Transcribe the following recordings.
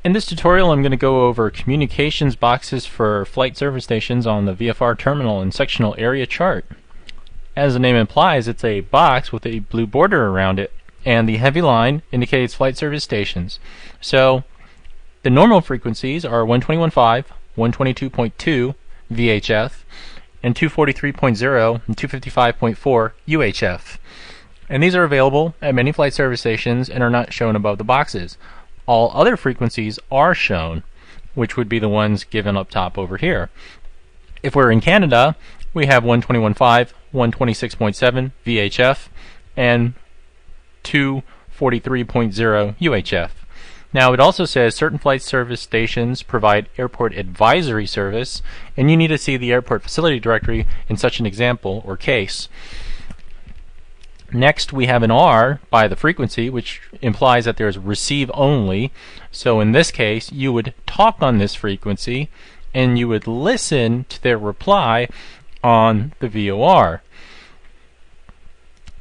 In this tutorial, I'm going to go over communications boxes for flight service stations on the VFR terminal and sectional area chart. As the name implies, it's a box with a blue border around it, and the heavy line indicates flight service stations. So the normal frequencies are 121.5, 122.2 VHF, and 243.0 and 255.4 UHF. And these are available at many flight service stations and are not shown above the boxes. All other frequencies are shown, which would be the ones given up top over here. If we're in Canada, we have 121.5, 126.7 VHF, and 243.0 UHF. Now it also says certain flight service stations provide airport advisory service, and you need to see the airport facility directory in such an example or case. Next, we have an R by the frequency, which implies that there's receive only. So in this case, you would talk on this frequency and you would listen to their reply on the VOR.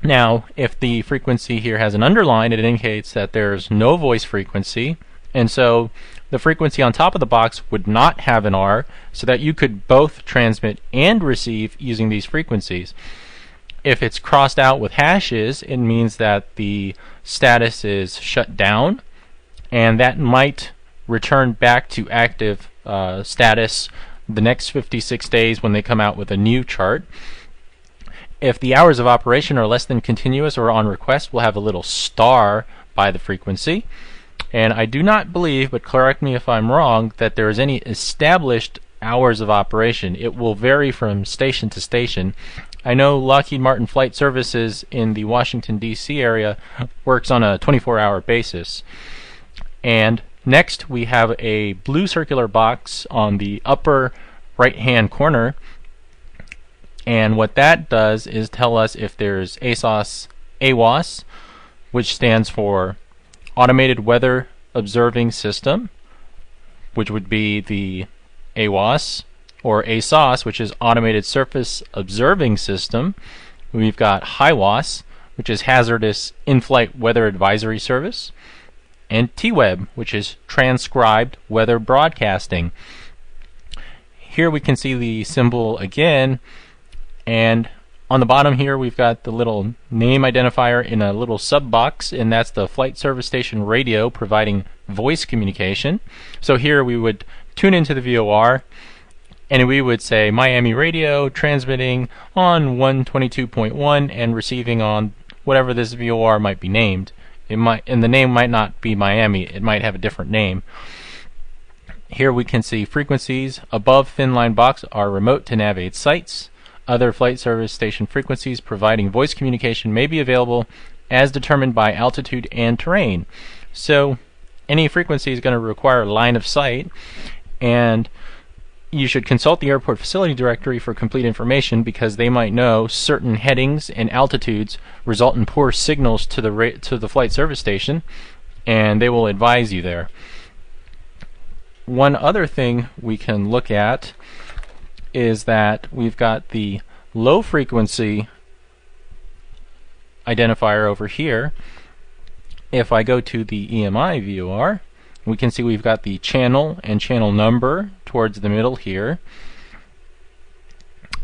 Now, if the frequency here has an underline, it indicates that there's no voice frequency, and so the frequency on top of the box would not have an R, so that you could both transmit and receive using these frequencies. If it's crossed out with hashes, it means that the status is shut down, and that might return back to active status the next 56 days when they come out with a new chart. If the hours of operation are less than continuous or on request, we'll have a little star by the frequency. And I do not believe, but correct me if I'm wrong, that there is any established hours of operation. It will vary from station to station. I know Lockheed Martin Flight Services in the Washington, D.C. area works on a 24-hour basis. And next we have a blue circular box on the upper right-hand corner. And what that does is tell us if there's AWOS, which stands for Automated Weather Observing System, which would be the AWOS, or ASOS, which is Automated Surface Observing System. We've got HIWAS, which is Hazardous In-Flight Weather Advisory Service, and TWEB, which is Transcribed Weather Broadcasting. Here we can see the symbol again, and on the bottom here we've got the little name identifier in a little sub box, and that's the flight service station radio providing voice communication. So here we would tune into the VOR, and we would say Miami radio transmitting on 122.1 and receiving on whatever this VOR might be named. It might, and the name might not be Miami, it might have a different name. Here we can see frequencies above thin line box are remote to navigate sites. Other flight service station frequencies providing voice communication may be available as determined by altitude and terrain. So any frequency is going to require line of sight, and you should consult the airport facility directory for complete information, because they might know certain headings and altitudes result in poor signals to the flight service station, and they will advise you there. One other thing we can look at is that we've got the low frequency identifier over here. If I go to the EMI VOR, we can see we've got the channel and channel number towards the middle here.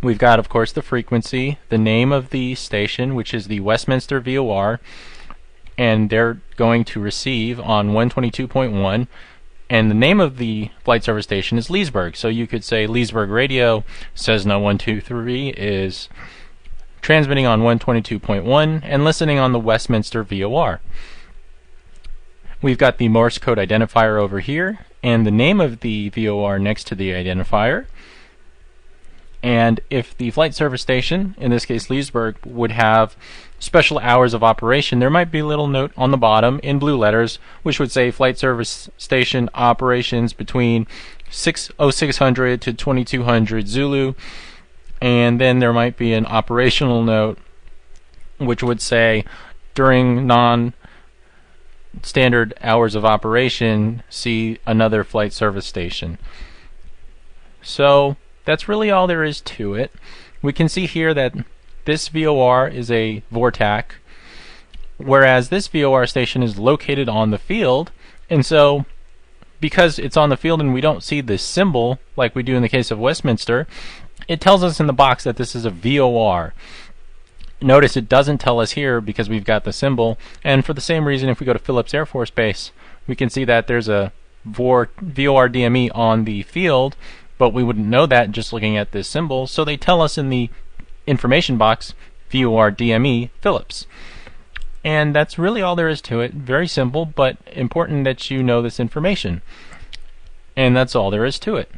We've got, of course, the frequency, the name of the station, which is the Westminster VOR, and they're going to receive on 122.1, and the name of the flight service station is Leesburg. So you could say Leesburg Radio, Cessna 123 is transmitting on 122.1 and listening on the Westminster VOR. We've got the Morse code identifier over here, and the name of the VOR next to the identifier. And if the flight service station, in this case Leesburg, would have special hours of operation, there might be a little note on the bottom in blue letters which would say flight service station operations between 0600 to 2200 Zulu, and then there might be an operational note which would say during non-standard hours of operation, see another flight service station. So that's really all there is to it. We can see here that this VOR is a VORTAC, whereas this VOR station is located on the field, and so because it's on the field and we don't see the symbol like we do in the case of Westminster, it tells us in the box that this is a VOR. Notice it doesn't tell us here because we've got the symbol, and for the same reason, if we go to Phillips Air Force Base, we can see that there's a VOR DME on the field, but we wouldn't know that just looking at this symbol, so they tell us in the information box VOR DME Phillips. And that's really all there is to it. Very simple, but important that you know this information. And that's all there is to it.